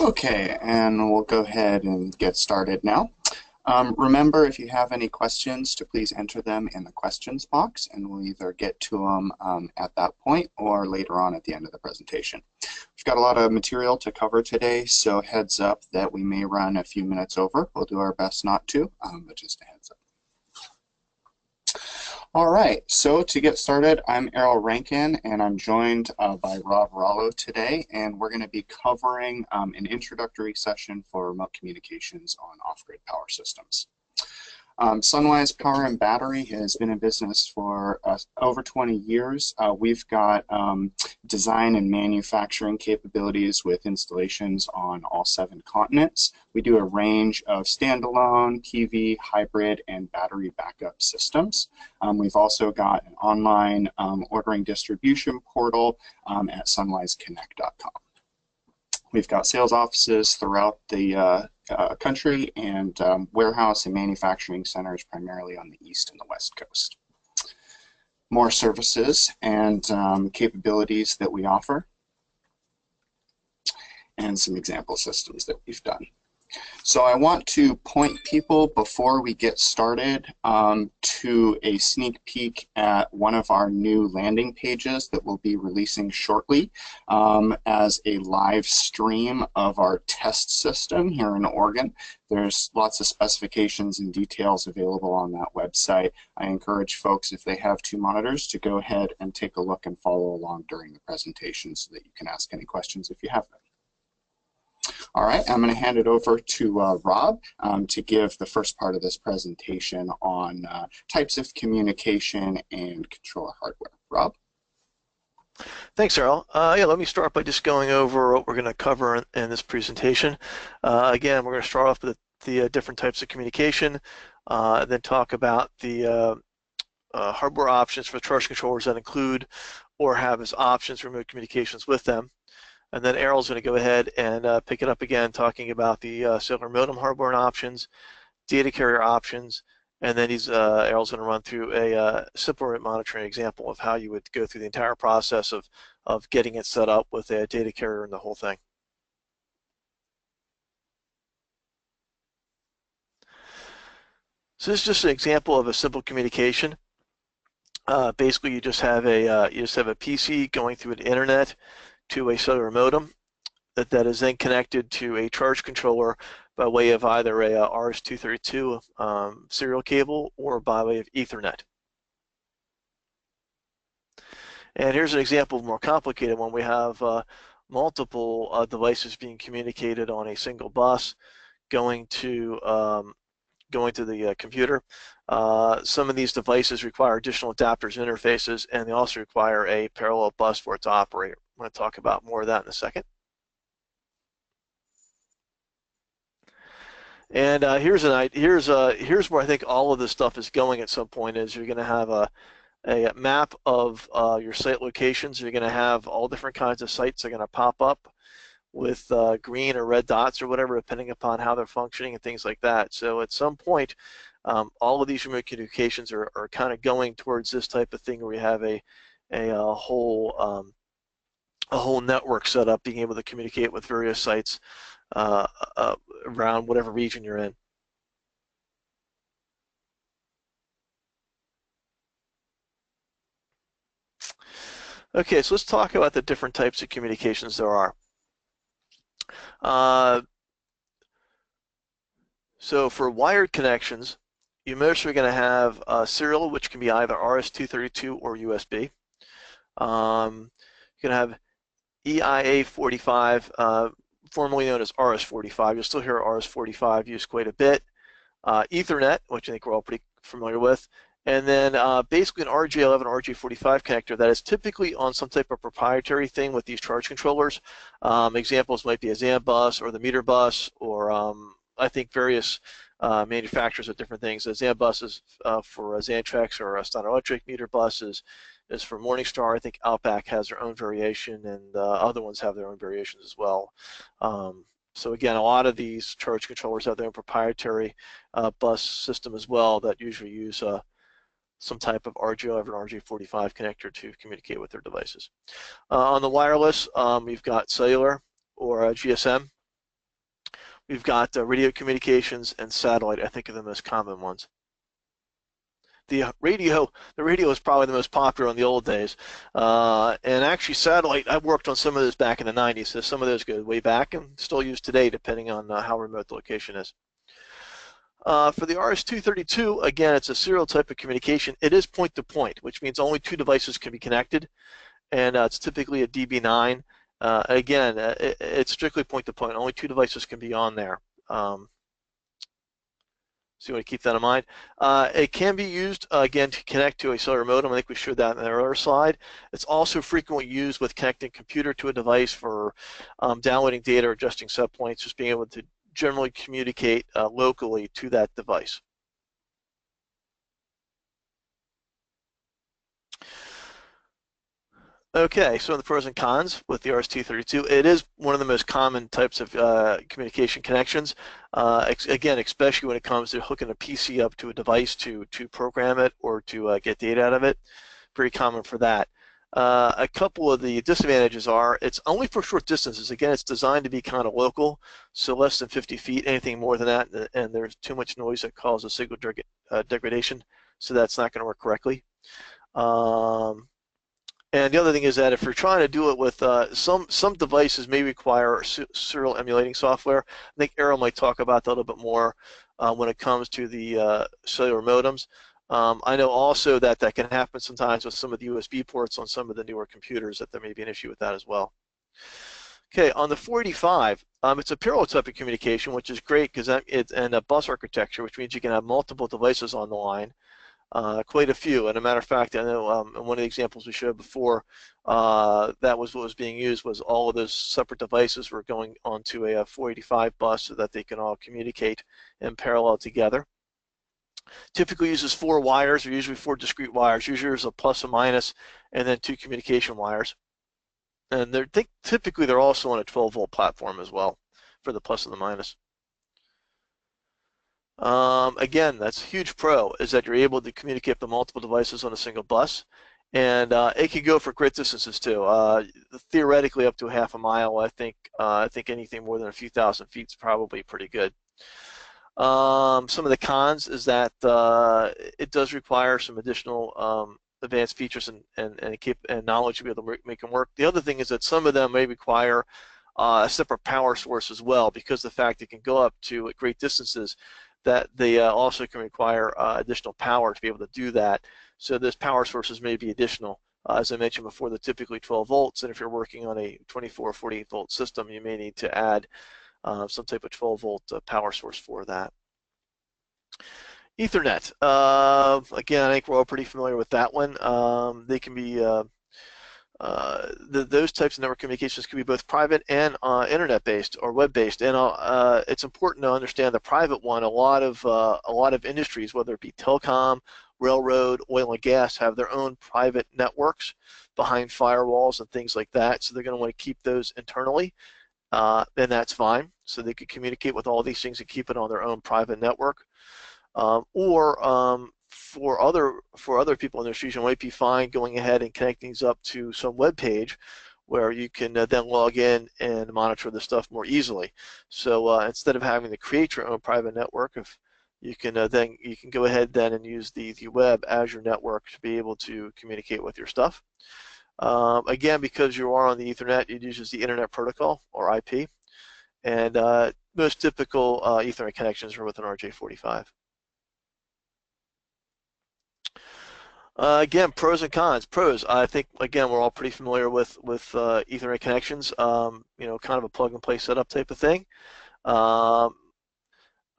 Okay, and we'll go ahead and get started now. Remember, if you have any questions, to please enter them in the questions box, and we'll either get to them at that point or later on at the end of the presentation. We've got a lot of material to cover today, so heads up that we may run a few minutes over. We'll do our best not to, but just a heads up. All right, so to get started, I'm Errol Rankin, and I'm joined by Rob Rollo today, and we're going to be covering an introductory session for remote communications on off-grid power systems. SunWize Power and Battery has been in business for over 20 years. We've got design and manufacturing capabilities with installations on all 7 continents. We do a range of standalone, PV, hybrid, and battery backup systems. We've also got an online ordering distribution portal at sunwiseconnect.com. We've got sales offices throughout the country and warehouse and manufacturing centers primarily on the East and the West Coast. More services and capabilities that we offer, and some example systems that we've done. So I want to point people before we get started to a sneak peek at one of our new landing pages that we'll be releasing shortly as a live stream of our test system here in Oregon. There's lots of specifications and details available on that website. I encourage folks, if they have 2 monitors, to go ahead and take a look and follow along during the presentation so that you can ask any questions if you have them. All right, I'm going to hand it over to Rob to give the first part of this presentation on types of communication and controller hardware. Rob? Thanks, Errol. Yeah, let me start by just going over what we're going to cover in this presentation. Again, we're going to start off with the different types of communication, then talk about the hardware options for charge controllers that include or have as options remote communications with them. And then Errol's going to go ahead and pick it up again, talking about the cellular modem hardware and options, data carrier options, and then Errol's going to run through a simple remote monitoring example of how you would go through the entire process of getting it set up with a data carrier and the whole thing. So this is just an example of a simple communication. Basically, you just have a PC going through an internet to a cellular modem that is then connected to a charge controller by way of either a RS-232 serial cable or by way of Ethernet. And here's an example of a more complicated one. We have multiple devices being communicated on a single bus going to the computer. Some of these devices require additional adapters and interfaces, and they also require a parallel bus for it to operate. I'm going to talk about more of that in a second. And here's where I think all of this stuff is going at some point. Is you're going to have a map of your site locations. You're going to have all different kinds of sites that are going to pop up with green or red dots or whatever, depending upon how they're functioning and things like that. So at some point, all of these remote communications are kind of going towards this type of thing where you have a whole network set up, being able to communicate with various sites around whatever region you're in. Okay, so let's talk about the different types of communications there are. So for wired connections, you're mostly going to have serial, which can be either RS-232 or USB. You're going to have EIA45, formerly known as RS-45. You'll still hear RS-45 used quite a bit. Ethernet, which I think we're all pretty familiar with. And then basically an RJ11 or RJ45 connector that is typically on some type of proprietary thing with these charge controllers. Examples might be a ZAM bus or the meter bus, or I think various manufacturers of different things. The ZAM bus is for Xantrex, or Standard Electric. Meter bus is for Morningstar. I think Outback has their own variation, and other ones have their own variations as well. So again, a lot of these charge controllers have their own proprietary bus system as well that usually use some type of RJ11 or RJ45 connector to communicate with their devices. On the wireless, we've got cellular or GSM. We've got radio communications and satellite, I think, are the most common ones. The radio is probably the most popular in the old days, and actually satellite, I worked on some of those back in the 90s, so some of those go way back and still used today depending on how remote the location is. For the RS-232, again, it's a serial type of communication. It is point-to-point, which means only 2 devices can be connected, and it's typically a DB9. Again, it's strictly point-to-point. Only 2 devices can be on there. So you want to keep that in mind. It can be used, again, to connect to a cellular modem. I think we showed that in the earlier slide. It's also frequently used with connecting a computer to a device for downloading data or adjusting set points, just being able to generally communicate locally to that device. Okay, so the pros and cons with the RS-232. It is one of the most common types of communication connections. Again, especially when it comes to hooking a PC up to a device to program it or to get data out of it. Very common for that. A couple of the disadvantages are it's only for short distances. Again, it's designed to be kind of local, so less than 50 feet. Anything more than that, and there's too much noise that causes signal degradation, so that's not going to work correctly. And the other thing is that if you're trying to do it with some devices may require serial emulating software. I think Errol might talk about that a little bit more when it comes to the cellular modems. I know also that that can happen sometimes with some of the USB ports on some of the newer computers, that there may be an issue with that as well. Okay, on the 485, it's a parallel type of communication, which is great because it's and a bus architecture, which means you can have multiple devices on the line. Quite a few, and a matter of fact, I know in one of the examples we showed before, that was what was being used, was all of those separate devices were going onto a 485 bus so that they can all communicate in parallel together. Typically uses 4 wires, or usually 4 discrete wires. Usually there's a plus and minus, and then 2 communication wires. And typically they're also on a 12-volt platform as well for the plus and the minus. Again, that's a huge pro, is that you're able to communicate with multiple devices on a single bus, and it can go for great distances too. Theoretically, up to a half a mile. I think anything more than a few thousand feet is probably pretty good. Some of the cons is that it does require some additional advanced features and knowledge to be able to make them work. The other thing is that some of them may require a separate power source as well, because the fact it can go up to great distances, that they also can require additional power to be able to do that. So those power sources may be additional. As I mentioned before, they're typically 12 volts, and if you're working on a 24 or 48 volt system, you may need to add some type of 12 volt power source for that. Ethernet. Again, I think we're all pretty familiar with that one. They can be those types of network communications can be both private and internet-based or web-based, and it's important to understand the private one. A lot of industries, whether it be telecom, railroad, oil and gas, have their own private networks behind firewalls and things like that. So they're going to want to keep those internally, and that's fine. So they could communicate with all these things and keep it on their own private network, for other people in the industry, it might be fine going ahead and connecting these up to some web page where you can then log in and monitor the stuff more easily. So instead of having to create your own private network, if you can go ahead then and use the web as your network to be able to communicate with your stuff. Again, because you are on the Ethernet, it uses the Internet Protocol, or IP, and most typical Ethernet connections are with an RJ45. Again, pros and cons. Pros, I think, again, we're all pretty familiar with Ethernet connections. You know, kind of a plug-and-play setup type of thing.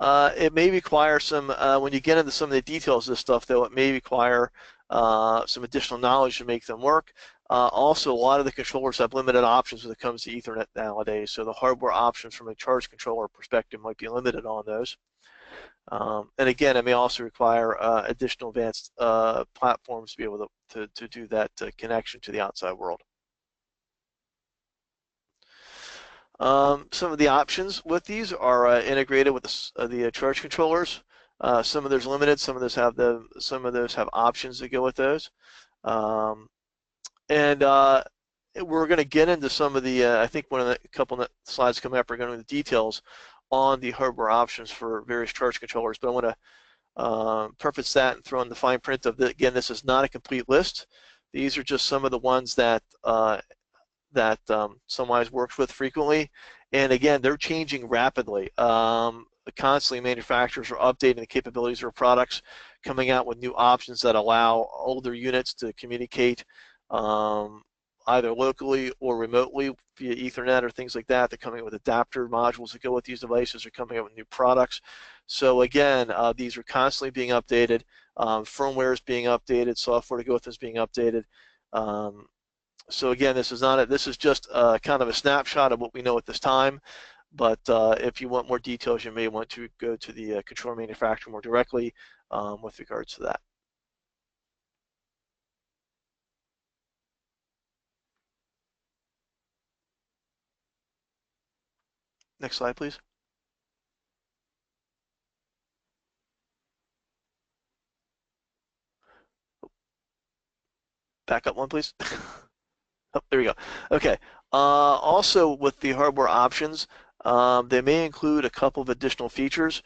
It may require some, when you get into some of the details of this stuff, though, it may require some additional knowledge to make them work. Also, a lot of the controllers have limited options when it comes to Ethernet nowadays, so the hardware options from a charge controller perspective might be limited on those. And again, it may also require additional advanced platforms to be able to do that connection to the outside world. Some of the options with these are integrated with the charge controllers. Some of those limited, some of those have options to go with those. And we're going to get into some of the, I think a couple of slides coming up, we're going into the details on the hardware options for various charge controllers. But I want to preface that and throw in the fine print of again, this is not a complete list. These are just some of the ones that SunWize works with frequently, and again, they're changing rapidly. Constantly, manufacturers are updating the capabilities of their products, coming out with new options that allow older units to communicate either locally or remotely via Ethernet or things like that. They're coming up with adapter modules that go with these devices. They're coming up with new products. So again, these are constantly being updated. Firmware is being updated. Software to go with them is being updated. So again, this is just kind of a snapshot of what we know at this time. But if you want more details, you may want to go to the controller manufacturer more directly with regards to that. Next slide, please. Back up one, please. Oh, there we go. Okay. Also, with the hardware options, they may include a couple of additional features.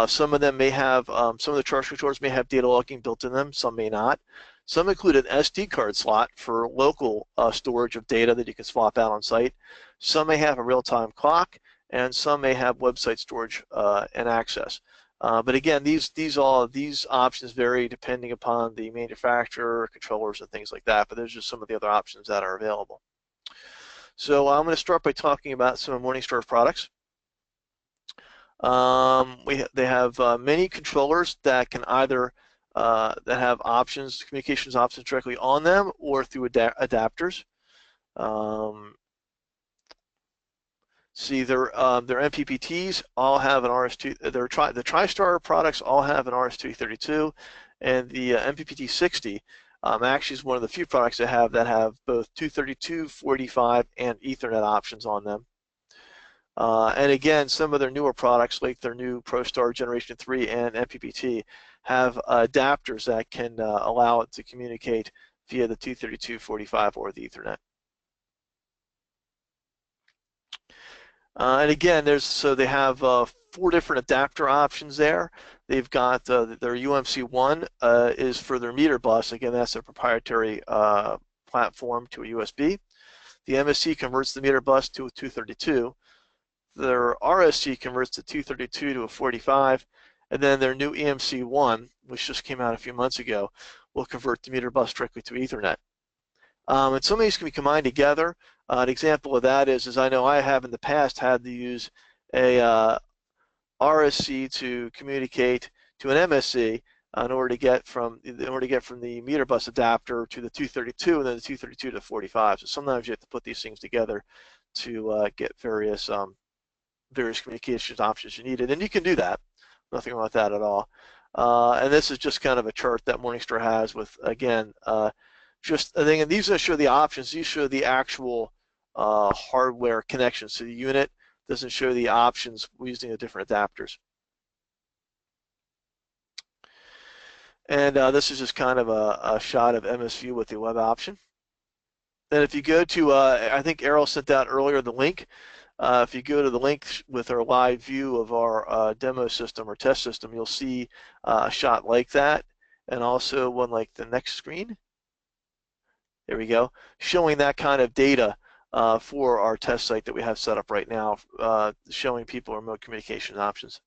Some of them may have, some of the charge controllers may have data logging built in them. Some may not. Some include an SD card slot for local storage of data that you can swap out on site. Some may have a real-time clock, and some may have website storage and access. But again, these options vary depending upon the manufacturer, controllers, and things like that. But there's just some of the other options that are available. So I'm going to start by talking about some of Morningstar's products. They have many controllers that can either that have options, communications options directly on them or through adapters. See, their MPPTs all have an RS2. The TriStar products all have an RS-232, and the MPPT 60 actually is one of the few products that have both 232, 45, and Ethernet options on them. And again, some of their newer products, like their new ProStar Generation 3 and MPPT, have adapters that can allow it to communicate via the 232, 45, or the Ethernet. And again, they have 4 different adapter options there. They've got their UMC1 is for their meter bus. Again, that's a proprietary platform to a USB. The MSC converts the meter bus to a 232. Their RSC converts the 232 to a 45. And then their new EMC1, which just came out a few months ago, will convert the meter bus directly to Ethernet. And some of these can be combined together. An example of that is I know I have in the past had to use a RSC to communicate to an MSC in order to get from the meter bus adapter to the 232 and then the 232 to 45. So sometimes you have to put these things together to get various communications options you needed, and you can do that. Nothing wrong with that at all. And this is just kind of a chart that Morningstar has with, again, just a thing, and these show the options. These show the actual hardware connections to the unit. Doesn't show the options using the different adapters. And this is just kind of a shot of MSView with the web option. And if you go to, I think Errol sent out earlier the link. If you go to the link with our live view of our demo system or test system, you'll see a shot like that, and also one like the next screen. There we go, showing that kind of data for our test site that we have set up right now, showing people remote communication options.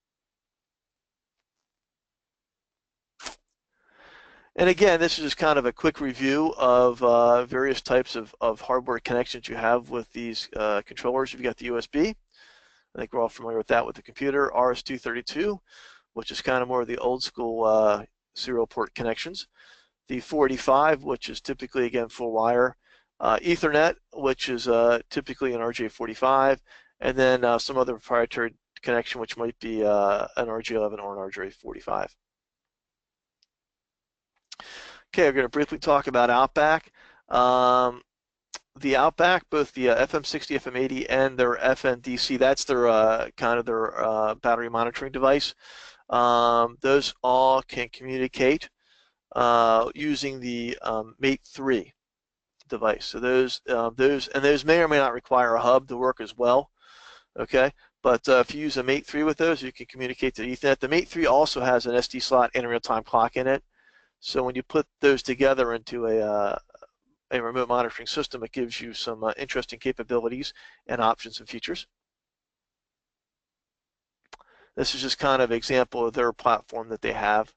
And again, this is just kind of a quick review of various types of hardware connections you have with these controllers. You've got the USB. I think we're all familiar with that with the computer. RS-232, which is kind of more of the old school serial port connections. The 45, which is typically, again, full wire. Ethernet, which is typically an RJ45. And then some other proprietary connection, which might be an RJ11 or an RJ45. Okay, we're going to briefly talk about Outback. The Outback, both the FM60, FM80, and their FNDC, that's their kind of their battery monitoring device. Those all can communicate using the Mate 3 device. So those may or may not require a hub to work as well. Okay, But if you use a Mate 3 with those, you can communicate to Ethernet. The Mate 3 also has an SD slot and a real-time clock in it. So when you put those together into a remote monitoring system, it gives you some interesting capabilities and options and features. This is just kind of an example of their platform that they have,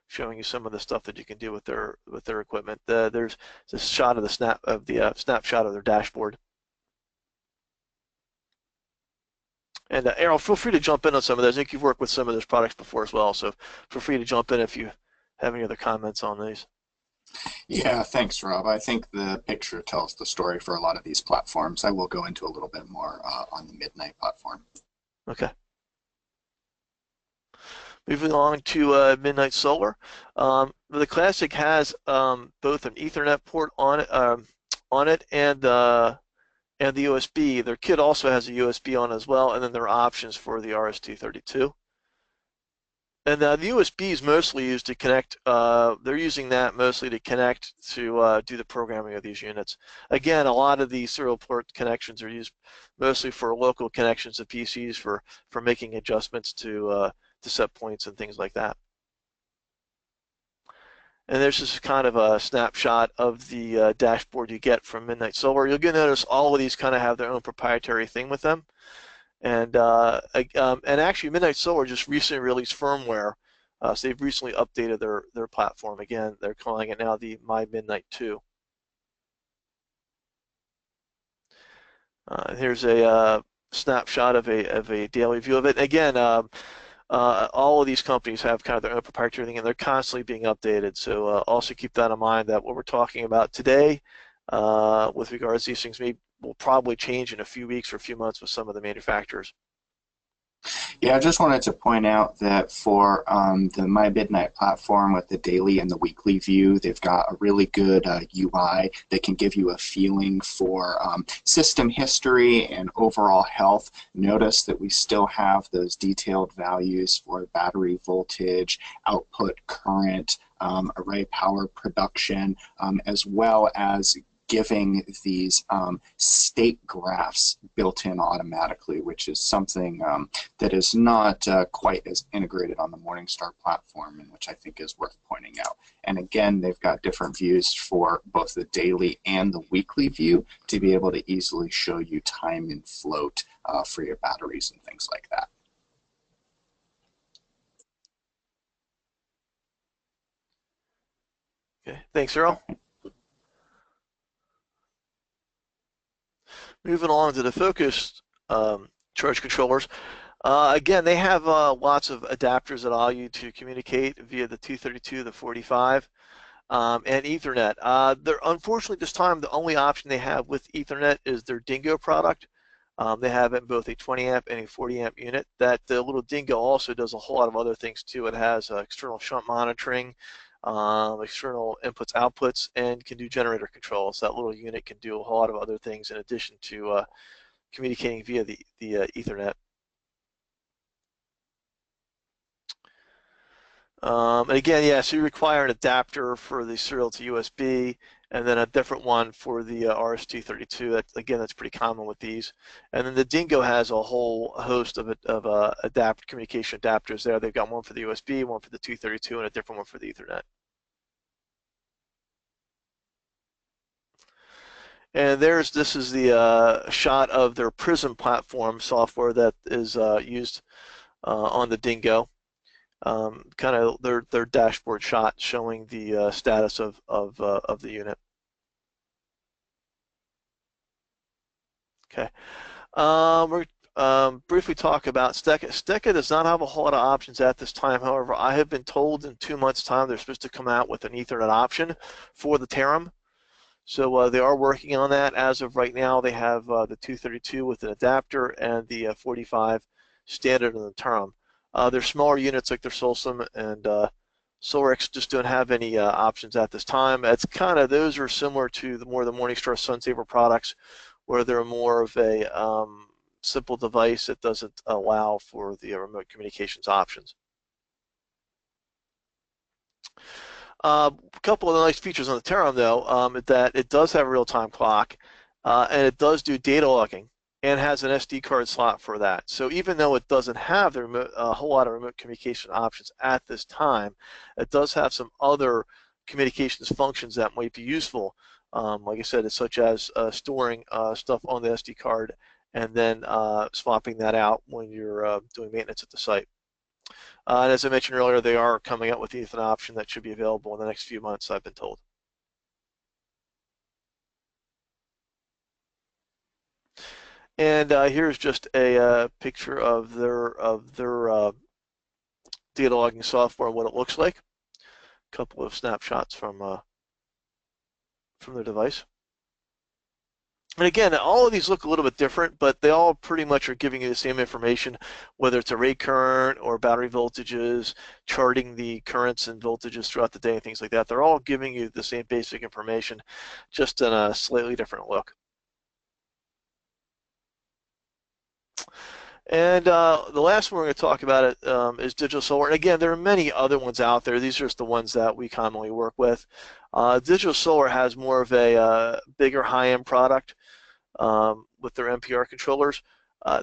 showing you some of the stuff that you can do with their equipment. There's this shot of the snapshot of their dashboard. And Errol, feel free to jump in on some of those. I think you've worked with some of those products before as well, so feel free to jump in if you have any other comments on these. Yeah, thanks, Rob. I think the picture tells the story for a lot of these platforms. I will go into a little bit more on the Midnight platform. Okay. Moving on to Midnight Solar. The Classic has both an Ethernet port on it and the USB. Their kit also has a USB on as well, and then there are options for the RS-232. And the USB is mostly used to connect. They're using that mostly to connect to do the programming of these units. Again, a lot of these serial port connections are used mostly for local connections of PCs for making adjustments to set points and things like that. And there's just kind of a snapshot of the dashboard you get from Midnight Solar. You'll notice all of these kind of have their own proprietary thing with them. And actually, Midnight Solar just recently released firmware, so they've recently updated their platform. Again, they're calling it now the My Midnight 2. Here's a snapshot of a daily view of it. Again, all of these companies have kind of their own proprietary thing, and they're constantly being updated. So also keep that in mind, that what we're talking about today with regards to these things will probably change in a few weeks or a few months with some of the manufacturers. Yeah, I just wanted to point out that for the My Midnight platform with the daily and the weekly view, they've got a really good UI that can give you a feeling for system history and overall health. Notice that we still have those detailed values for battery voltage, output current, array power production, as well as giving these state graphs built in automatically, which is something that is not quite as integrated on the Morningstar platform, and which I think is worth pointing out. And again, they've got different views for both the daily and the weekly view to be able to easily show you time and float for your batteries and things like that. Okay, thanks, Earl. Moving on to the focused charge controllers. Again, they have lots of adapters that allow you to communicate via the 232, the 45, and Ethernet. Unfortunately, this time, the only option they have with Ethernet is their Dingo product. They have it in both a 20 amp and a 40 amp unit. The little Dingo also does a whole lot of other things too. It has external shunt monitoring, external inputs, outputs, and can do generator control. So that little unit can do a whole lot of other things in addition to communicating via the Ethernet. And again, yeah, so you require an adapter for the serial to USB, and then a different one for the RS-232. Again, that's pretty common with these. And then the Dingo has a whole host of communication adapters there. They've got one for the USB, one for the 232, and a different one for the Ethernet. And this is the shot of their Prism platform software that is used on the Dingo. Kind of their dashboard shot showing the status of the unit. Okay, we're briefly talk about Steka. Steka does not have a whole lot of options at this time. However, I have been told in 2 months' time they're supposed to come out with an Ethernet option for the Tarim. So they are working on that. As of right now, they have the 232 with an adapter and the 45 standard on the Tarim. They're smaller units like their Solsum and Solarix just don't have any options at this time. It's kind of, those are similar to the Morningstar SunSaver products, where they're more of a simple device that doesn't allow for the remote communications options. A couple of the nice features on the Tarim, though, that it does have a real-time clock, and it does do data logging. and has an SD card slot for that. So even though it doesn't have a whole lot of remote communication options at this time, it does have some other communications functions that might be useful. Like I said, it's such as storing stuff on the SD card and then swapping that out when you're doing maintenance at the site. And as I mentioned earlier, they are coming out with the Ethernet option that should be available in the next few months, I've been told. And here's just a picture of their data logging software, what it looks like. A couple of snapshots from their device. And again, all of these look a little bit different, but they all pretty much are giving you the same information, whether it's array current or battery voltages, charting the currents and voltages throughout the day and things like that. They're all giving you the same basic information, just in a slightly different look. And the last one we're going to talk about is Digital Solar. And again, there are many other ones out there. These are just the ones that we commonly work with. Digital Solar has more of a bigger high-end product with their NPR controllers.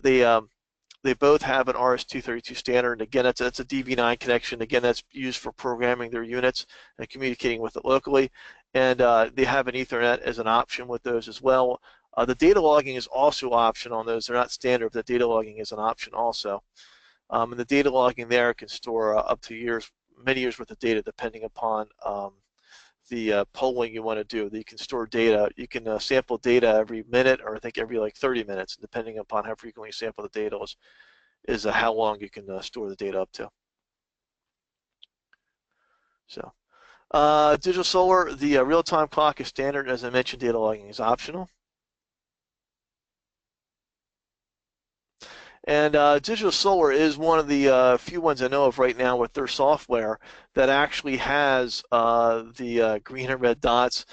They both have an RS-232 standard. And again, that's a DV9 connection. Again, that's used for programming their units and communicating with it locally. And they have an Ethernet as an option with those as well. The data logging is also optional on those. They're not standard, but the data logging is an option also. And the data logging there can store up to many years worth of data depending upon the polling you want to do. You can store data. You can sample data every minute, or I think every like 30 minutes, depending upon how frequently you sample the data is how long you can store the data up to. So Digital Solar, the real-time clock is standard. As I mentioned, data logging is optional. And Digital Solar is one of the few ones I know of right now with their software that actually has the green and red dots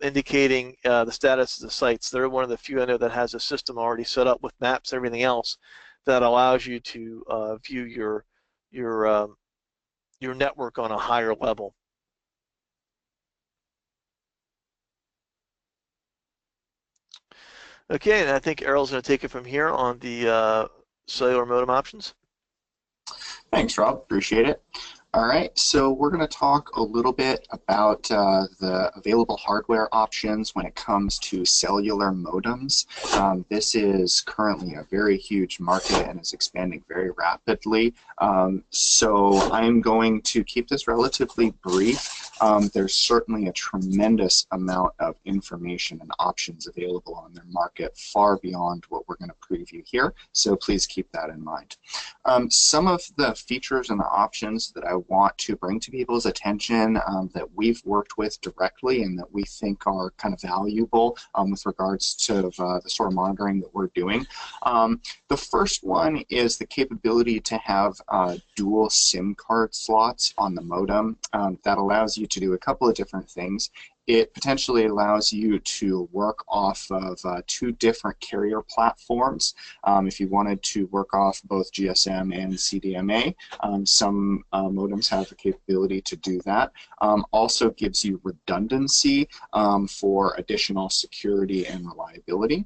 indicating the status of the sites. They're one of the few I know that has a system already set up with maps, everything else, that allows you to view your network on a higher level. Okay, and I think Errol's going to take it from here on the cellular modem options. Thanks, Rob. Appreciate it. All right, so we're going to talk a little bit about the available hardware options when it comes to cellular modems. This is currently a very huge market and is expanding very rapidly. So I'm going to keep this relatively brief. There's certainly a tremendous amount of information and options available on their market, far beyond what we're going to preview here. So please keep that in mind. Some of the features and the options that I want to bring to people's attention that we've worked with directly and that we think are kind of valuable with regards to the sort of monitoring that we're doing. The first one is the capability to have dual SIM card slots on the modem. That allows you to do a couple of different things. It potentially allows you to work off of two different carrier platforms. If you wanted to work off both GSM and CDMA, some modems have the capability to do that. Also gives you redundancy for additional security and reliability.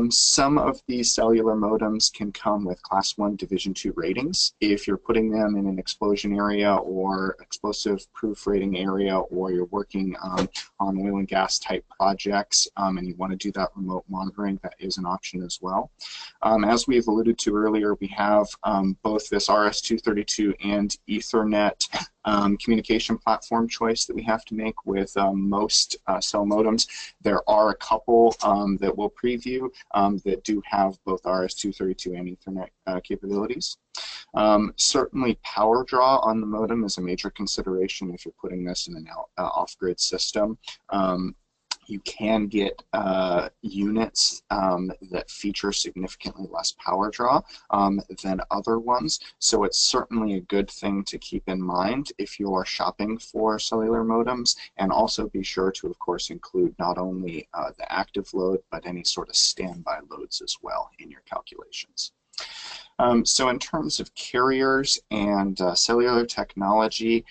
Some of these cellular modems can come with Class 1 Division 2 ratings. If you're putting them in an explosion area or explosive proof rating area, or you're working on oil and gas type projects and you want to do that remote monitoring, that is an option as well. As we've alluded to earlier, we have both this RS-232 and Ethernet communication platform choice that we have to make with most cell modems. There are a couple that we'll preview that do have both RS-232 and Ethernet capabilities. Certainly power draw on the modem is a major consideration if you're putting this in an off-grid system. You can get units that feature significantly less power draw than other ones, so it's certainly a good thing to keep in mind if you are shopping for cellular modems, and also be sure to, of course, include not only the active load, but any sort of standby loads as well in your calculations. So in terms of carriers and cellular technology,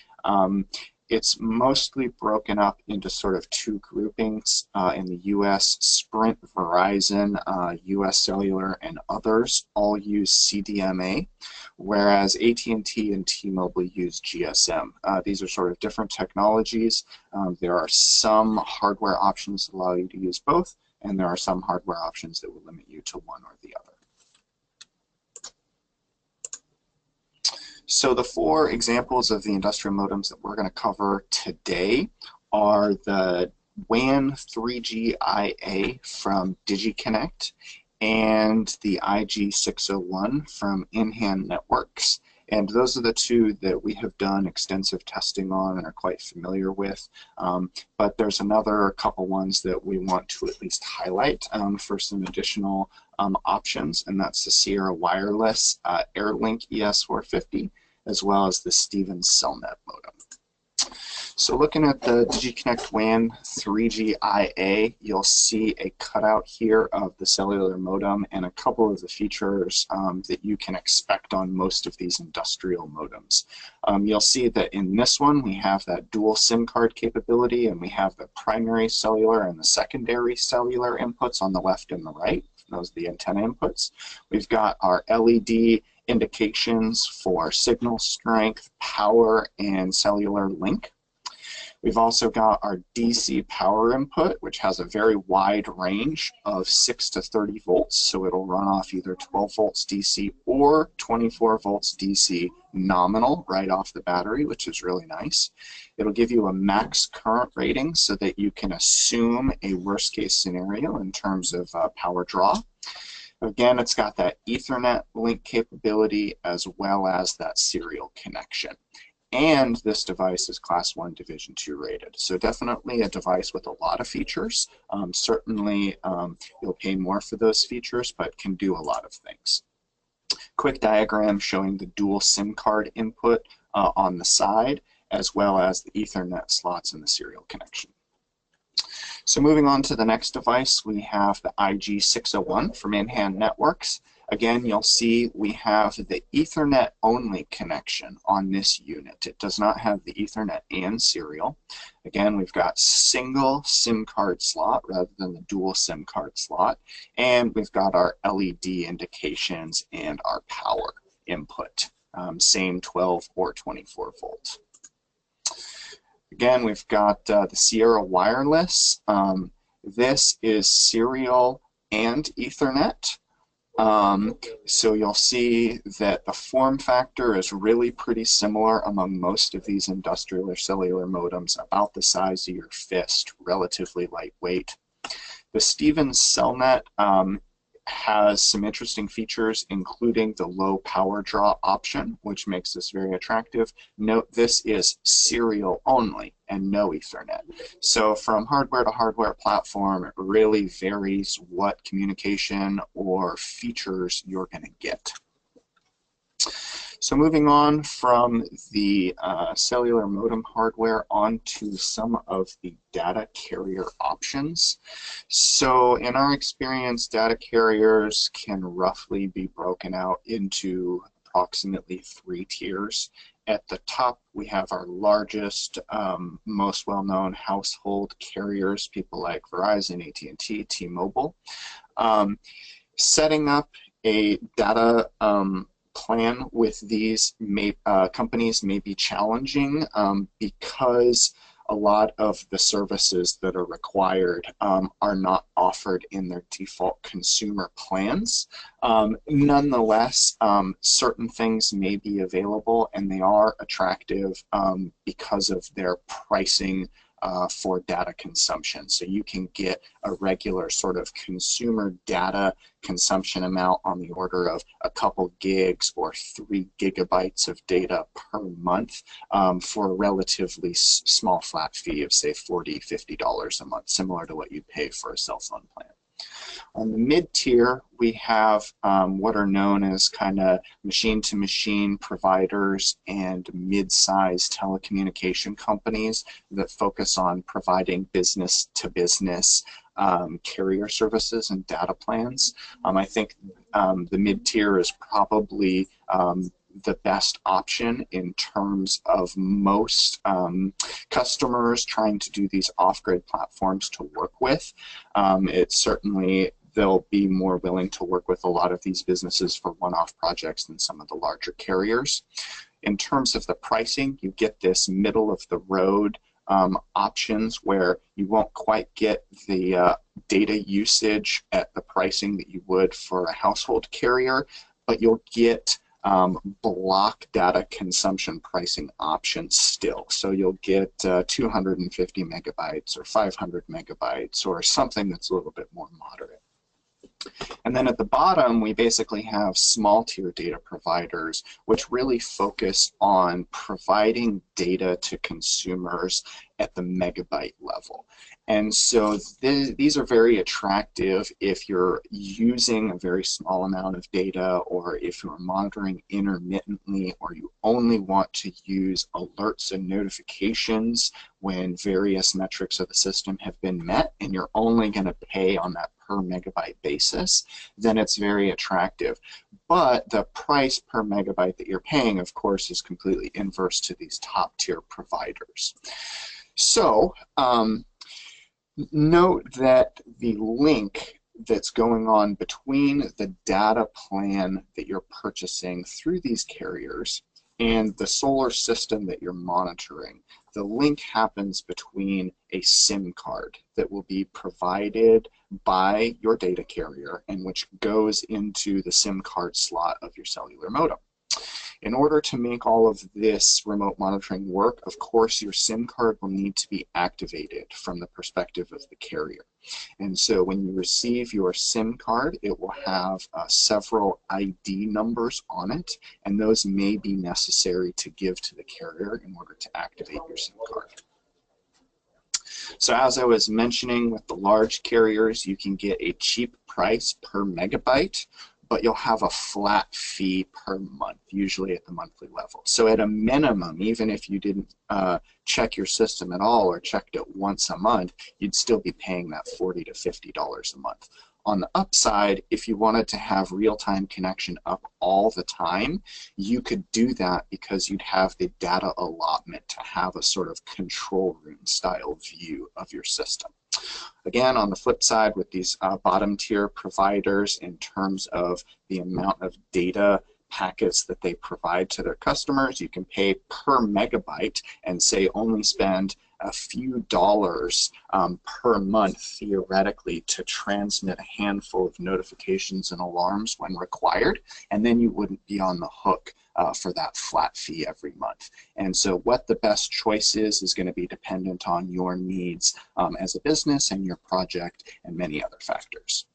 it's mostly broken up into sort of two groupings. In the US, Sprint, Verizon, US Cellular, and others all use CDMA, whereas AT&T and T-Mobile use GSM. These are sort of different technologies. There are some hardware options that allow you to use both, and there are some hardware options that will limit you to one or the other. So the four examples of the industrial modems that we're going to cover today are the WAN 3G from DigiConnect and the IG601 from In-Hand Networks. And those are the two that we have done extensive testing on and are quite familiar with. But there's another couple ones that we want to at least highlight for some additional options, and that's the Sierra Wireless AirLink ES450, as well as the Stevens CellNet modem. So looking at the DigiConnect WAN 3G you'll see a cutout here of the cellular modem and a couple of the features that you can expect on most of these industrial modems. You'll see that in this one we have that dual SIM card capability, and we have the primary cellular and the secondary cellular inputs on the left and the right. Those are the antenna inputs. We've got our LED indications for signal strength, power, and cellular link. We've also got our DC power input, which has a very wide range of 6 to 30 volts, so it'll run off either 12 volts DC or 24 volts DC nominal right off the battery, which is really nice. It'll give you a max current rating so that you can assume a worst case scenario in terms of power draw. Again, it's got that Ethernet link capability as well as that serial connection. And this device is Class 1 Division 2 rated. So definitely a device with a lot of features. Certainly you'll pay more for those features, but can do a lot of things. Quick diagram showing the dual SIM card input on the side, as well as the Ethernet slots and the serial connection. So moving on to the next device, we have the IG601 from In-Hand Networks. Again, you'll see we have the Ethernet only connection on this unit. It does not have the Ethernet and serial. Again, we've got single SIM card slot rather than the dual SIM card slot. And we've got our LED indications and our power input. Same 12 or 24 volts. Again, we've got the Sierra Wireless. This is serial and Ethernet. So you'll see that the form factor is really pretty similar among most of these industrial or cellular modems, about the size of your fist, relatively lightweight. The Stevens CellNet has some interesting features, including the low power draw option, which makes this very attractive. Note this is serial only and no Ethernet. So from hardware to hardware platform, it really varies what communication or features you're going to get. So moving on from the cellular modem hardware onto some of the data carrier options. So in our experience, data carriers can roughly be broken out into approximately 3 tiers. At the top, we have our largest, most well-known household carriers, people like Verizon, AT&T, T-Mobile. Setting up a data plan with these companies may be challenging because a lot of the services that are required are not offered in their default consumer plans. Nonetheless, certain things may be available, and they are attractive because of their pricing for data consumption. So you can get a regular sort of consumer data consumption amount on the order of a couple gigs or 3 gigabytes of data per month for a relatively small flat fee of, say, $40, $50 a month, similar to what you pay for a cell phone plan. On the mid-tier, we have what are known as kind of machine-to-machine providers and mid-sized telecommunication companies that focus on providing business-to-business carrier services and data plans. I think the mid-tier is probably the best option in terms of most customers trying to do these off-grid platforms to work with. It's certainly they'll be more willing to work with a lot of these businesses for one-off projects than some of the larger carriers. In terms of the pricing, you get this middle-of-the-road options where you won't quite get the data usage at the pricing that you would for a household carrier, but you'll get block data consumption pricing options still. So you'll get 250 megabytes or 500 megabytes or something that's a little bit more moderate. And then at the bottom, we basically have small tier data providers, which really focus on providing data to consumers at the megabyte level. And so these are very attractive if you're using a very small amount of data, or if you're monitoring intermittently, or you only want to use alerts and notifications when various metrics of the system have been met, and you're only going to pay on that per megabyte basis, then it's very attractive. But the price per megabyte that you're paying, of course, is completely inverse to these top tier providers. So note that the link that's going on between the data plan that you're purchasing through these carriers and the solar system that you're monitoring, the link happens between a SIM card that will be provided by your data carrier and which goes into the SIM card slot of your cellular modem. In order to make all of this remote monitoring work, of course, your SIM card will need to be activated from the perspective of the carrier. And so when you receive your SIM card, it will have several ID numbers on it, and those may be necessary to give to the carrier in order to activate your SIM card. So as I was mentioning, with the large carriers, you can get a cheap price per megabyte, but you'll have a flat fee per month, usually at the monthly level. So at a minimum, even if you didn't check your system at all or checked it once a month, you'd still be paying that $40 to $50 a month. On the upside, if you wanted to have real-time connection up all the time, you could do that because you'd have the data allotment to have a sort of control room style view of your system. Again, on the flip side, with these bottom tier providers, in terms of the amount of data packets that they provide to their customers, you can pay per megabyte and say only spend a few dollars per month theoretically to transmit a handful of notifications and alarms when required, and then you wouldn't be on the hook for that flat fee every month. And so what the best choice is going to be dependent on your needs as a business and your project and many other factors.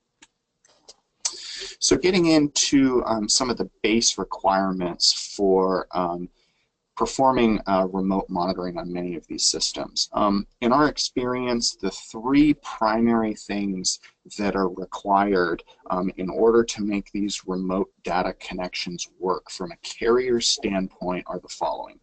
So getting into some of the base requirements for performing remote monitoring on many of these systems. In our experience, the three primary things that are required in order to make these remote data connections work from a carrier standpoint are the following.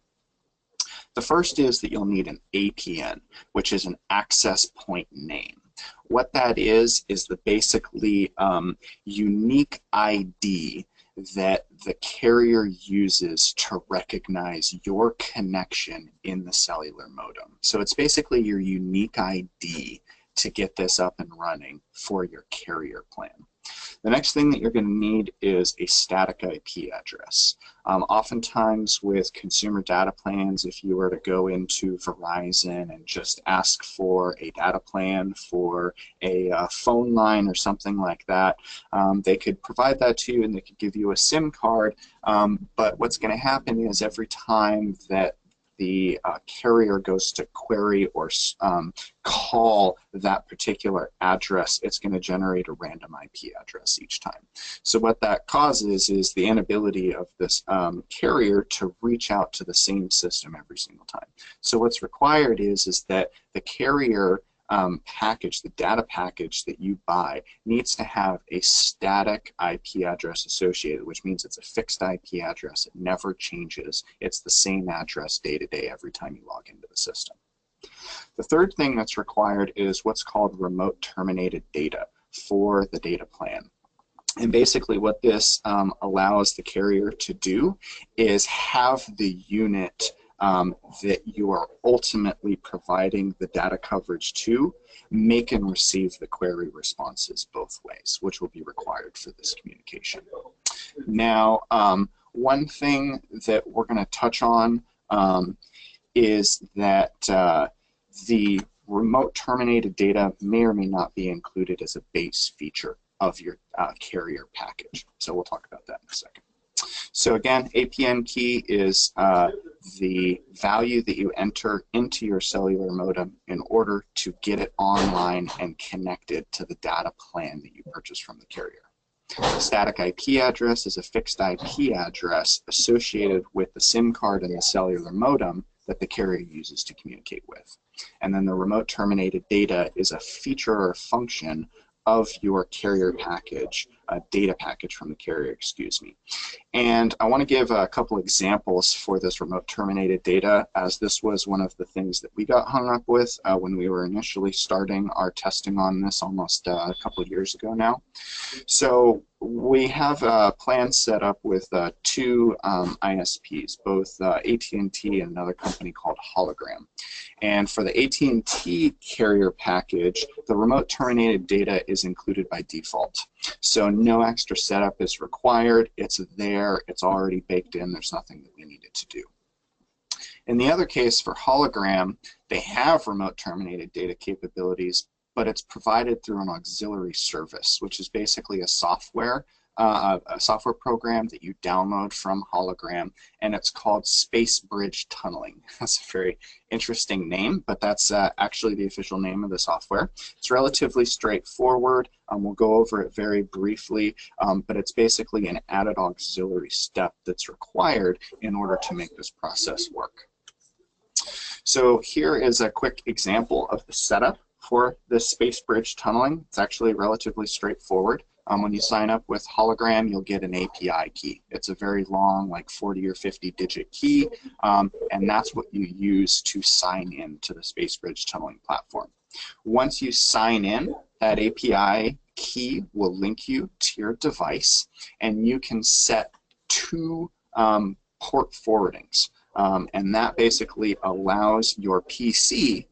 The first is that you'll need an APN, which is an access point name. What that is the basically unique ID that the carrier uses to recognize your connection in the cellular modem. So it's basically your unique ID to get this up and running for your carrier plan. The next thing that you're going to need is a static IP address. Oftentimes with consumer data plans, if you were to go into Verizon and just ask for a data plan for a phone line or something like that, they could provide that to you and they could give you a SIM card, but what's going to happen is every time that the carrier goes to query or call that particular address, it's going to generate a random IP address each time. So what that causes is the inability of this carrier to reach out to the same system every single time. So what's required is that the carrier package, the data package that you buy, needs to have a static IP address associated, which means it's a fixed IP address. It never changes. It's the same address day to day every time you log into the system. The third thing that's required is what's called remote terminated data for the data plan. And basically what this allows the carrier to do is have the unit that you are ultimately providing the data coverage to make and receive the query responses both ways, which will be required for this communication. Now, one thing that we're going to touch on is that the remote terminated data may or may not be included as a base feature of your carrier package. So we'll talk about that in a second. So again, APN key is the value that you enter into your cellular modem in order to get it online and connected to the data plan that you purchased from the carrier. The static IP address is a fixed IP address associated with the SIM card and the cellular modem that the carrier uses to communicate with. And then the remote terminated data is a feature or function of your carrier package, a data package from the carrier, excuse me. And I want to give a couple examples for this remote terminated data, as this was one of the things that we got hung up with when we were initially starting our testing on this almost a couple of years ago now. So we have a plan set up with two ISPs, both AT&T and another company called Hologram. And for the AT&T carrier package, the remote terminated data is included by default. So no extra setup is required. It's there. It's already baked in. There's nothing that we needed to do. In the other case, for Hologram, they have remote terminated data capabilities, but it's provided through an auxiliary service, which is basically a software program that you download from Hologram, and it's called Space Bridge Tunneling. That's a very interesting name, but that's actually the official name of the software. It's relatively straightforward. We'll go over it very briefly, but it's basically an added auxiliary step that's required in order to make this process work. So here is a quick example of the setup for this Space Bridge Tunneling. It's actually relatively straightforward. When you sign up with Hologram, you'll get an API key. It's a very long, like 40 or 50 digit key, and that's what you use to sign in to the Space Bridge Tunneling platform. Once you sign in, that API key will link you to your device, and you can set two port forwardings, and that basically allows your PC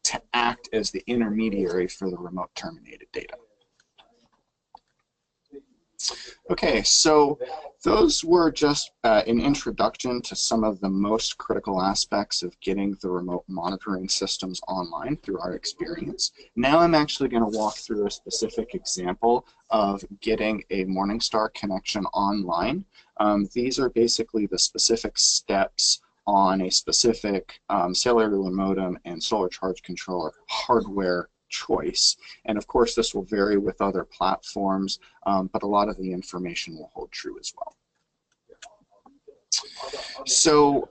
to act as the intermediary for the remote terminated data. Okay, so those were just an introduction to some of the most critical aspects of getting the remote monitoring systems online through our experience. Now I'm actually going to walk through a specific example of getting a Morningstar connection online. These are basically the specific steps on a specific cellular modem and solar charge controller hardware choice. And of course this will vary with other platforms, but a lot of the information will hold true as well. So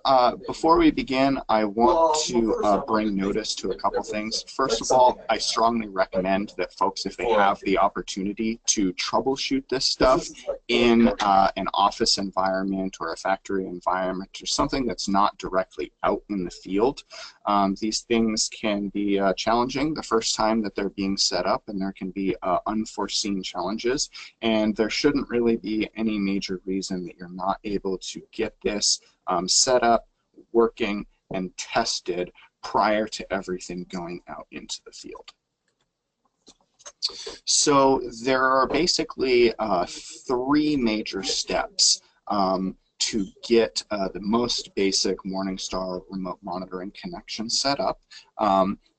before we begin, I want to bring notice to a couple things. First of all, I strongly recommend that folks, if they have the opportunity to troubleshoot this stuff in an office environment or a factory environment or something that's not directly out in the field. These things can be challenging the first time that they're being set up, and there can be unforeseen challenges, and there shouldn't really be any major reason that you're not able to get this set up, working, and tested prior to everything going out into the field. So there are basically three major steps to get the most basic Morningstar remote monitoring connection set up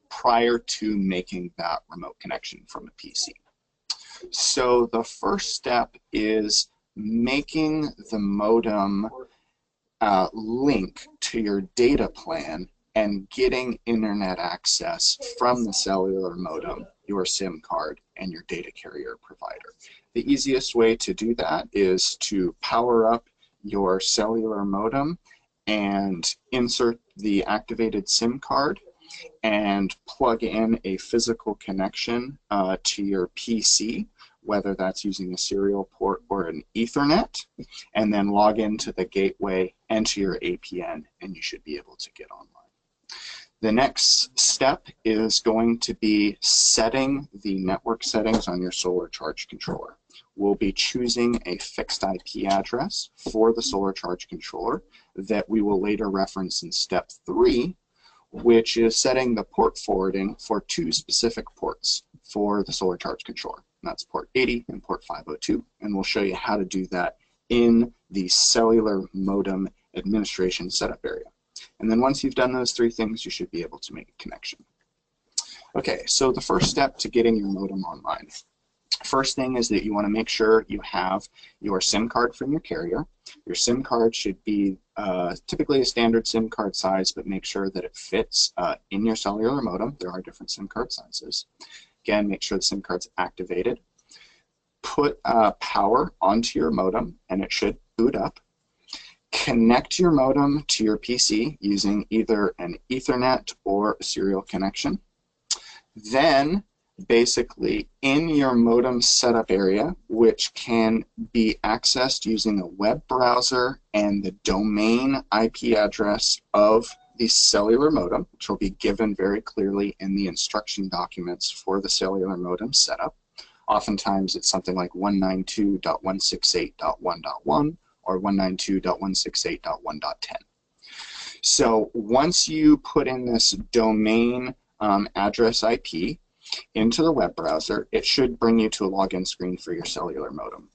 prior to making that remote connection from a PC. So the first step is making the modem link to your data plan and getting internet access from the cellular modem, your SIM card, and your data carrier provider. The easiest way to do that is to power up your cellular modem and insert the activated SIM card and plug in a physical connection to your PC, whether that's using a serial port or an Ethernet, and then log into the gateway, enter your APN, and you should be able to get online. The next step is going to be setting the network settings on your solar charge controller. we'll be choosing a fixed IP address for the solar charge controller that we will later reference in step 3, which is setting the port forwarding for 2 specific ports for the solar charge controller. And that's port 80 and port 502, and we'll show you how to do that in the cellular modem administration setup area. And then once you've done those 3 things, you should be able to make a connection. Okay, so the first step to getting your modem online. First thing is that you want to make sure you have your SIM card from your carrier. Your SIM card should be typically a standard SIM card size, but make sure that it fits in your cellular modem. There are different SIM card sizes. Again, make sure the SIM card's activated. Put power onto your modem, and it should boot up. Connect your modem to your PC using either an Ethernet or a serial connection. Then, basically, in your modem setup area, which can be accessed using a web browser and the domain IP address of the cellular modem, which will be given very clearly in the instruction documents for the cellular modem setup. Oftentimes, it's something like 192.168.1.1 or 192.168.1.10. So once you put in this domain address IP into the web browser, it should bring you to a login screen for your cellular modem.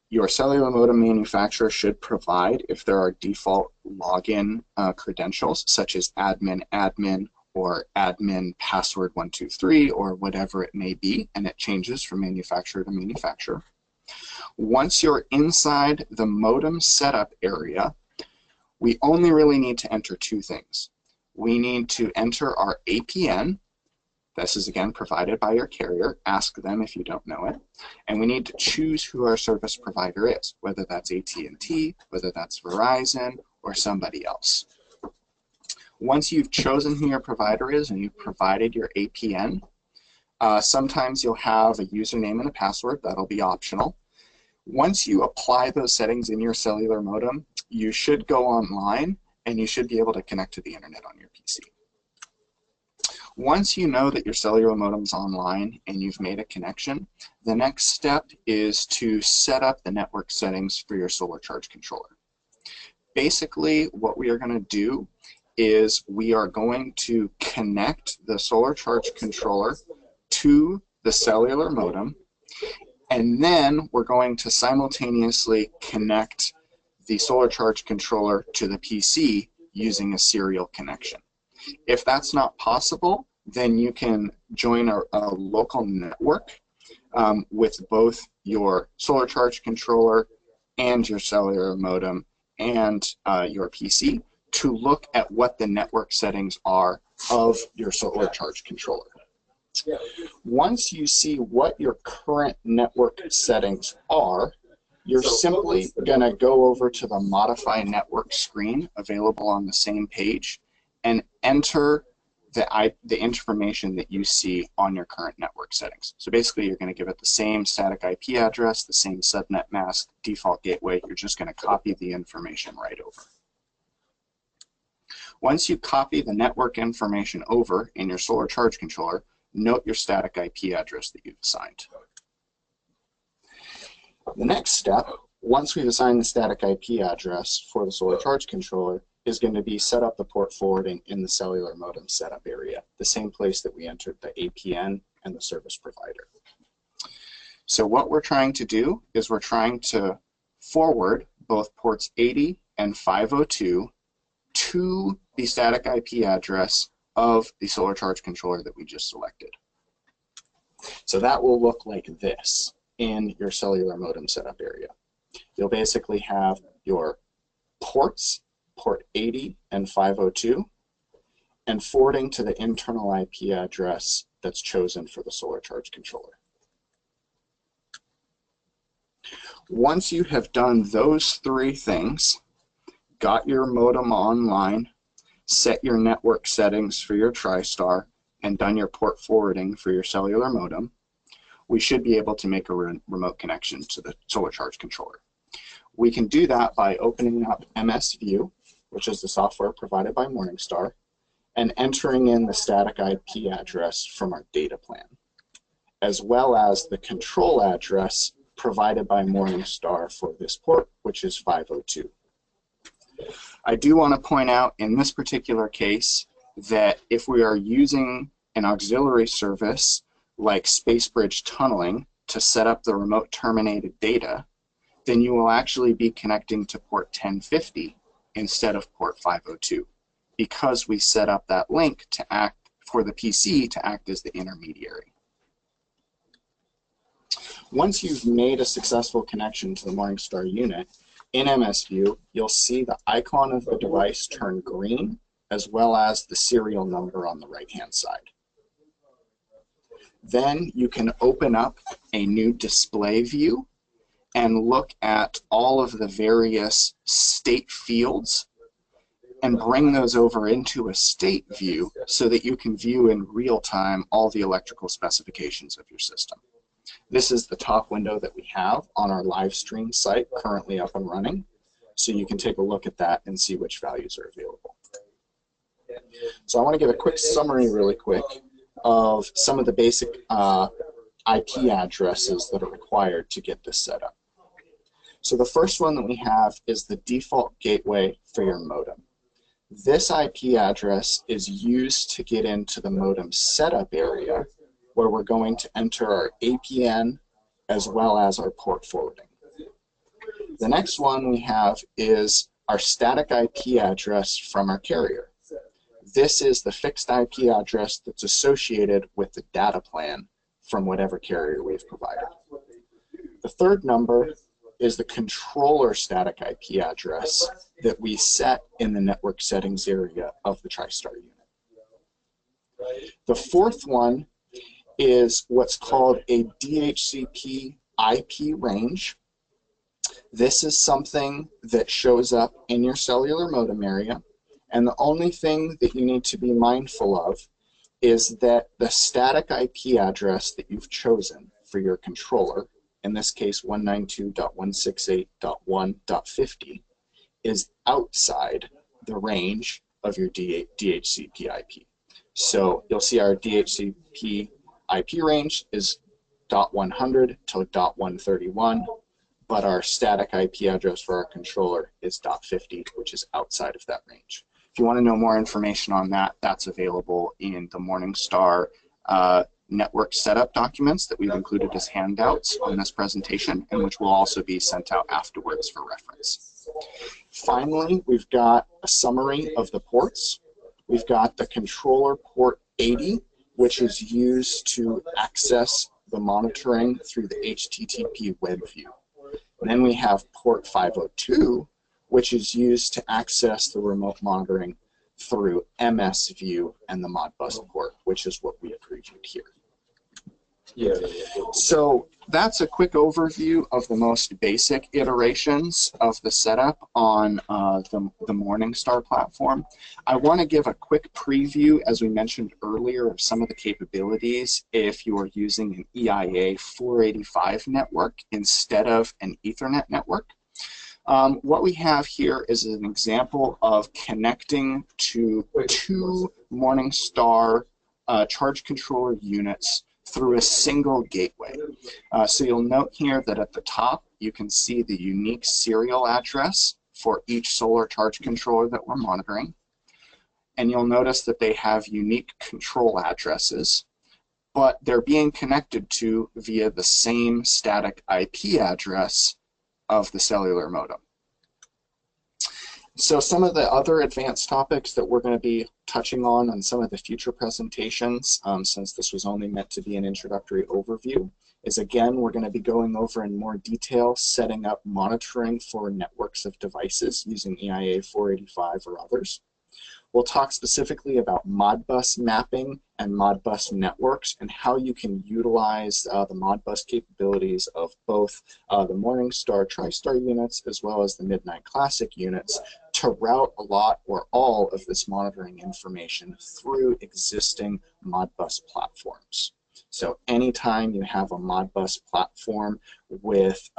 Your cellular modem manufacturer should provide, if there are default login credentials, such as admin or admin password 123 or whatever it may be, and it changes from manufacturer to manufacturer. Once you're inside the modem setup area, we only really need to enter 2 things. We need to enter our APN. This is again provided by your carrier. Ask them if you don't know it. And we need to choose who our service provider is, whether that's AT&T, whether that's Verizon, or somebody else. Once you've chosen who your provider is and you've provided your APN, sometimes you'll have a username and a password. That'll be optional. Once you apply those settings in your cellular modem, you should go online and you should be able to connect to the internet on your PC. Once you know that your cellular modem's online and you've made a connection, the next step is to set up the network settings for your solar charge controller. Basically, what we are going to do is we are going to connect the solar charge controller to the cellular modem, and then we're going to simultaneously connect the solar charge controller to the PC using a serial connection. If that's not possible, then you can join a local network with both your solar charge controller and your cellular modem and your PC to look at what the network settings are of your solar charge controller. Once you see what your current network settings are, you're simply going to go over to the Modify Network screen available on the same page and enter the information that you see on your current network settings. So basically, you're going to give it the same static IP address, the same subnet mask, default gateway. You're just going to copy the information right over. Once you copy the network information over in your solar charge controller, note your static IP address that you've assigned. The next step, once we've assigned the static IP address for the solar charge controller, is going to be set up the port forwarding in the cellular modem setup area, the same place that we entered the APN and the service provider. So what we're trying to do is we're trying to forward both ports 80 and 502 to the static IP address of the solar charge controller that we just selected. So that will look like this in your cellular modem setup area. You'll basically have your ports, port 80 and 502, and forwarding to the internal IP address that's chosen for the solar charge controller. Once you have done those 3 things, got your modem online, set your network settings for your TriStar, and done your port forwarding for your cellular modem, we should be able to make a remote connection to the solar charge controller. We can do that by opening up MS View, which is the software provided by Morningstar, and entering in the static IP address from our data plan, as well as the control address provided by Morningstar for this port, which is 502. I do want to point out in this particular case that if we are using an auxiliary service like Space Bridge tunneling to set up the remote terminated data, then you will actually be connecting to port 1050 instead of port 502, because we set up that link to act for the PC to act as the intermediary. Once you've made a successful connection to the Morningstar unit, in MSView, you'll see the icon of the device turn green, as well as the serial number on the right-hand side. Then you can open up a new display view and look at all of the various state fields and bring those over into a state view so that you can view in real time all the electrical specifications of your system. This is the top window that we have on our live stream site currently up and running, so you can take a look at that and see which values are available. So I want to give a quick summary really quick of some of the basic IP addresses that are required to get this set up. So the first one that we have is the default gateway for your modem. This IP address is used to get into the modem setup area, where we're going to enter our APN as well as our port forwarding. The next one we have is our static IP address from our carrier. This is the fixed IP address that's associated with the data plan from whatever carrier we've provided. The third number is the controller static IP address that we set in the network settings area of the TriStar unit. The fourth one is what's called a DHCP IP range. This is something that shows up in your cellular modem area, and the only thing that you need to be mindful of is that the static IP address that you've chosen for your controller, in this case 192.168.1.50, is outside the range of your DHCP IP. So you'll see our DHCP IP range is .100 to .131, but our static IP address for our controller is .50, which is outside of that range. If you want to know more information on that, that's available in the Morningstar network setup documents that we've included as handouts on this presentation, and which will also be sent out afterwards for reference. Finally, we've got a summary of the ports. We've got the controller port 80, which is used to access the monitoring through the HTTP web view. And then we have port 502, which is used to access the remote monitoring through MSView and the Modbus port, which is what we have previewed here. So that's a quick overview of the most basic iterations of the setup on the Morningstar platform. I want to give a quick preview, as we mentioned earlier, of some of the capabilities if you are using an EIA 485 network instead of an Ethernet network. What we have here is an example of connecting to two Morningstar charge controller units through a single gateway. So you'll note here that at the top you can see the unique serial address for each solar charge controller that we're monitoring. And you'll notice that they have unique control addresses, but they're being connected to via the same static IP address of the cellular modem. So some of the other advanced topics that we're going to be touching on some of the future presentations, since this was only meant to be an introductory overview, is again, we're going to be going over in more detail setting up monitoring for networks of devices using EIA 485 or others. We'll talk specifically about Modbus mapping and Modbus networks and how you can utilize the Modbus capabilities of both the Morningstar TriStar units as well as the Midnight Classic units to route a lot or all of this monitoring information through existing Modbus platforms. So anytime you have a Modbus platform with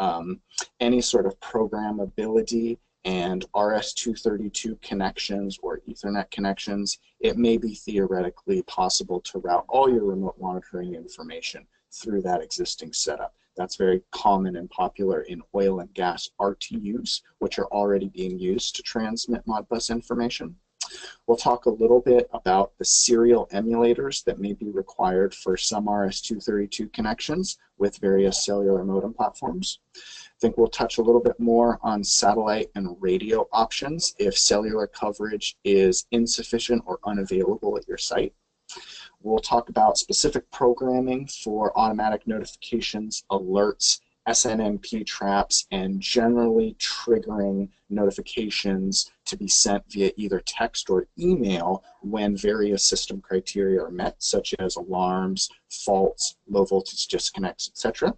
any sort of programmability and RS-232 connections or Ethernet connections, it may be theoretically possible to route all your remote monitoring information through that existing setup. That's very common and popular in oil and gas RTUs, which are already being used to transmit Modbus information. We'll talk a little bit about the serial emulators that may be required for some RS-232 connections with various cellular modem platforms. I think we'll touch a little bit more on satellite and radio options if cellular coverage is insufficient or unavailable at your site. We'll talk about specific programming for automatic notifications, alerts, SNMP traps, and generally triggering notifications to be sent via either text or email when various system criteria are met, such as alarms, faults, low voltage disconnects, etc.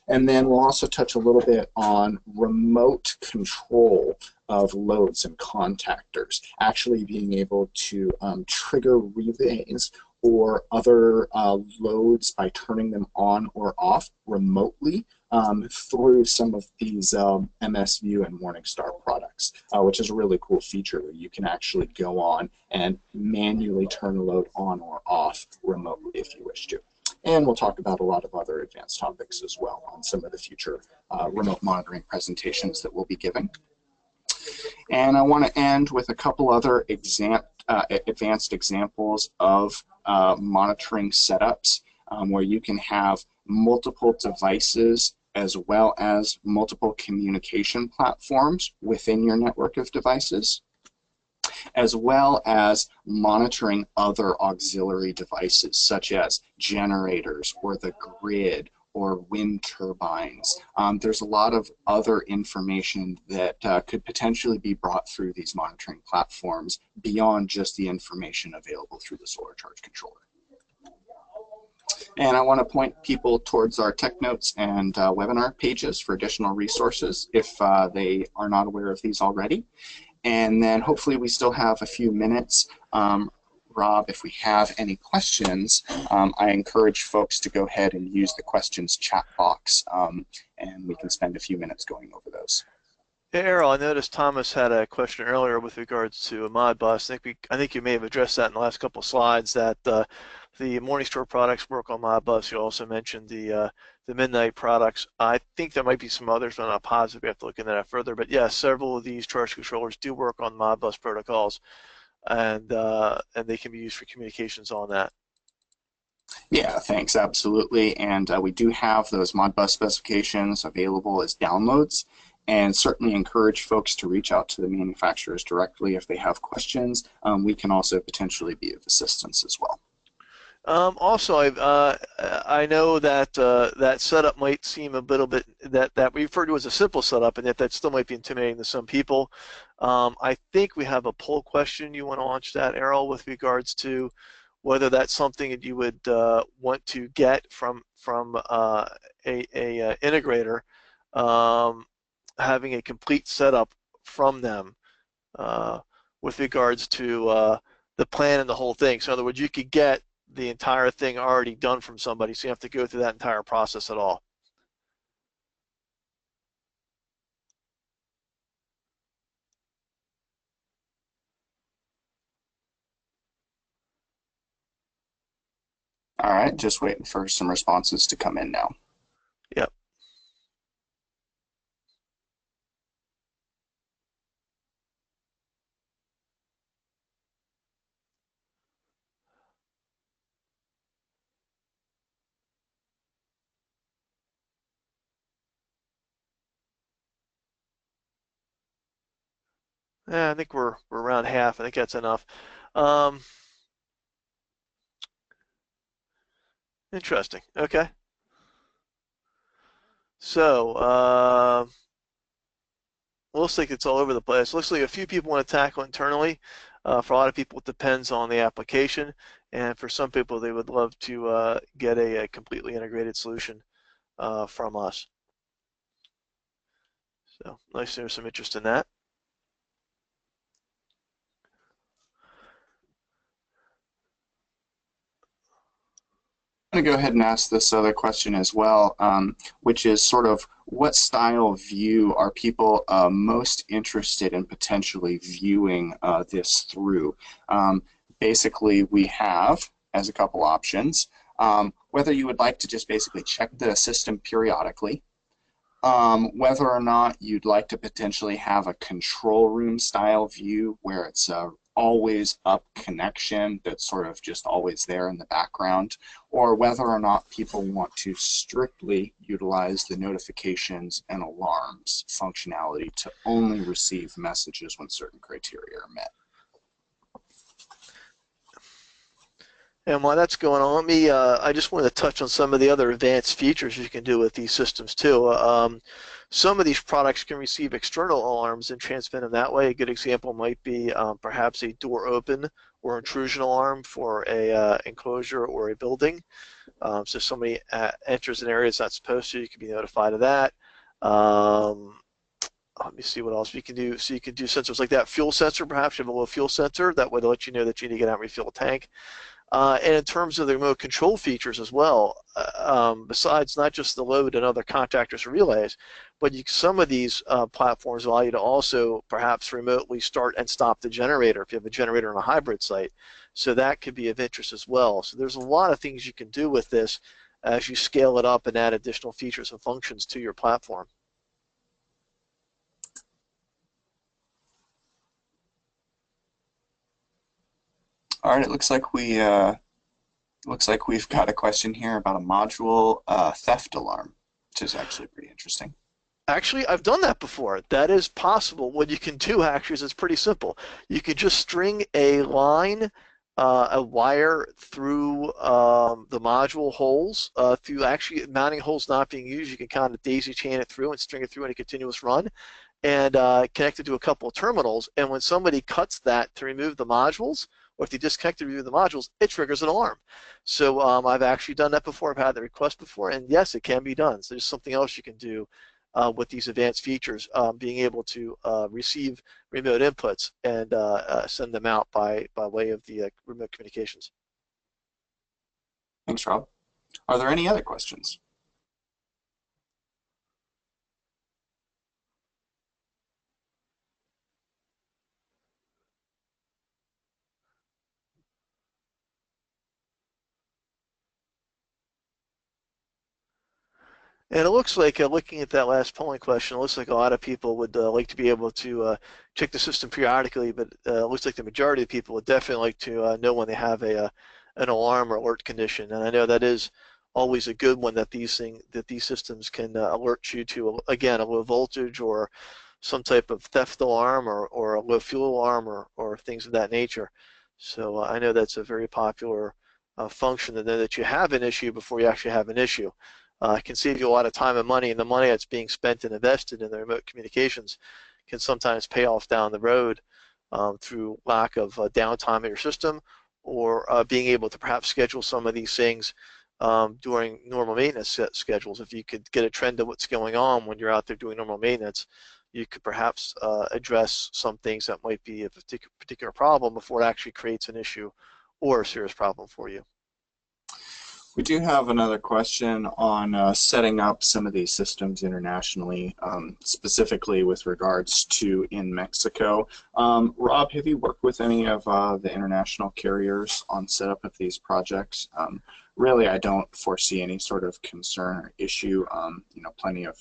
And then we'll also touch a little bit on remote control of loads and contactors, actually being able to trigger relays or other loads by turning them on or off remotely through some of these MSView and Morningstar products, which is a really cool feature where you can actually go on and manually turn a load on or off remotely if you wish to. And we'll talk about a lot of other advanced topics as well on some of the future remote monitoring presentations that we'll be giving. And I want to end with a couple other advanced examples of monitoring setups where you can have multiple devices as well as multiple communication platforms within your network of devices, as well as monitoring other auxiliary devices such as generators or the grid or wind turbines. There's a lot of other information that could potentially be brought through these monitoring platforms beyond just the information available through the solar charge controller. And I want to point people towards our tech notes and webinar pages for additional resources if they are not aware of these already. And then hopefully we still have a few minutes. Rob, if we have any questions, I encourage folks to go ahead and use the questions chat box, and we can spend a few minutes going over those. Hey, Errol, I noticed Thomas had a question earlier with regards to a Modbus. I think you may have addressed that in the last couple of slides, that the Morningstar products work on Modbus. You also mentioned the Midnight products. I think there might be some others, but I'm not positive. We have to look into that further. But yes, several of these charge controllers do work on Modbus protocols, and they can be used for communications on that. Yeah, thanks, absolutely. And we do have those Modbus specifications available as downloads, and certainly encourage folks to reach out to the manufacturers directly if they have questions. We can also potentially be of assistance as well. Also, I know that that setup might seem a little bit, that we refer to as a simple setup, and yet that still might be intimidating to some people. I think we have a poll question. You want to launch that, Errol, with regards to whether that's something that you would want to get from a integrator, having a complete setup from them with regards to the plan and the whole thing. So in other words, you could get the entire thing already done from somebody, so you have to go through that entire process at all. All right, just waiting for some responses to come in now. Yep. Yeah, I think we're around half. I think that's enough. Interesting. Okay. So looks like it's all over the place. Looks like a few people want to tackle internally. For a lot of people, it depends on the application, and for some people, they would love to get a completely integrated solution from us. So nice, there's some interest in that. I'm going to go ahead and ask this other question as well, which is sort of what style view are people most interested in potentially viewing this through? Basically, we have, as a couple options, whether you would like to just basically check the system periodically, whether or not you'd like to potentially have a control room style view where it's a always up connection that's sort of just always there in the background, or whether or not people want to strictly utilize the notifications and alarms functionality to only receive messages when certain criteria are met. And while that's going on, let me, I just wanted to touch on some of the other advanced features you can do with these systems too. Some of these products can receive external alarms and transmit them that way. A good example might be perhaps a door open or intrusion alarm for a enclosure or a building. So somebody enters an area it's not supposed to, you can be notified of that. Let me see what else we can do. So you can do sensors like that. Fuel sensor, perhaps you have a low fuel sensor. That way they'll let you know that you need to get out and refill a tank. And in terms of the remote control features as well, besides not just the load and other contactors or relays, but some of these platforms allow you to also perhaps remotely start and stop the generator if you have a generator on a hybrid site. So that could be of interest as well. So there's a lot of things you can do with this as you scale it up and add additional features and functions to your platform. All right, it looks like we've got a question here about a module theft alarm, which is actually pretty interesting. Actually, I've done that before. That is possible. What you can do actually is it's pretty simple. You can just string a line, a wire through the module holes, through actually mounting holes not being used. You can kind of daisy chain it through and string it through in a continuous run, and connect it to a couple of terminals. And when somebody cuts that to remove the modules, or if they disconnect to remove the modules, it triggers an alarm. So I've actually done that before. I've had the request before, and yes, it can be done. So there's something else you can do with these advanced features, being able to receive remote inputs and send them out by way of the remote communications. Thanks, Rob. Are there any other questions? And it looks like, looking at that last polling question, it looks like a lot of people would like to be able to check the system periodically, but it looks like the majority of people would definitely like to know when they have an alarm or alert condition. And I know that is always a good one, that these systems can alert you to, again, a low voltage or some type of theft alarm or a low fuel alarm or things of that nature. So I know that's a very popular function, to know that you have an issue before you actually have an issue. Can save you a lot of time and money, and the money that's being spent and invested in the remote communications can sometimes pay off down the road through lack of downtime in your system, or being able to perhaps schedule some of these things during normal maintenance schedules. If you could get a trend of what's going on when you're out there doing normal maintenance, you could perhaps address some things that might be a particular problem before it actually creates an issue or a serious problem for you. We do have another question on setting up some of these systems internationally, specifically with regards to in Mexico. Rob, have you worked with any of the international carriers on setup of these projects? Really, I don't foresee any sort of concern or issue. You know, plenty of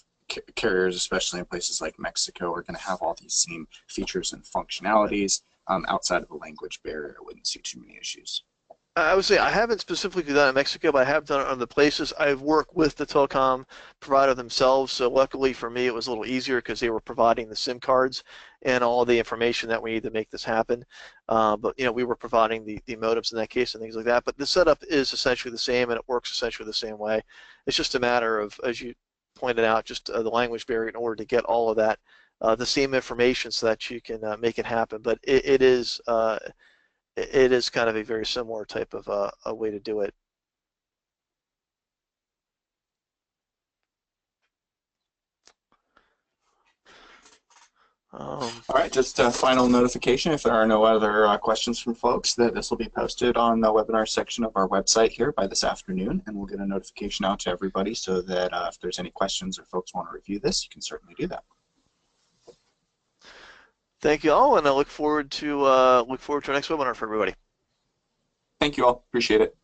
carriers, especially in places like Mexico, are going to have all these same features and functionalities. Outside of the language barrier, I wouldn't see too many issues. I would say I haven't specifically done it in Mexico, but I have done it in other places. I've worked with the telecom provider themselves, so luckily for me it was a little easier because they were providing the SIM cards and all the information that we need to make this happen. But you know, we were providing the modems in that case and things like that. But the setup is essentially the same, and it works essentially the same way. It's just a matter of, as you pointed out, just the language barrier in order to get all of that, the same information, so that you can make it happen. But it is kind of a very similar type of a way to do it. All right, just a final notification, if there are no other questions from folks, that this will be posted on the webinar section of our website here by this afternoon, and we'll get a notification out to everybody so that if there's any questions or folks want to review this, you can certainly do that. Thank you all, and I look forward to our next webinar for everybody. Thank you all. Appreciate it.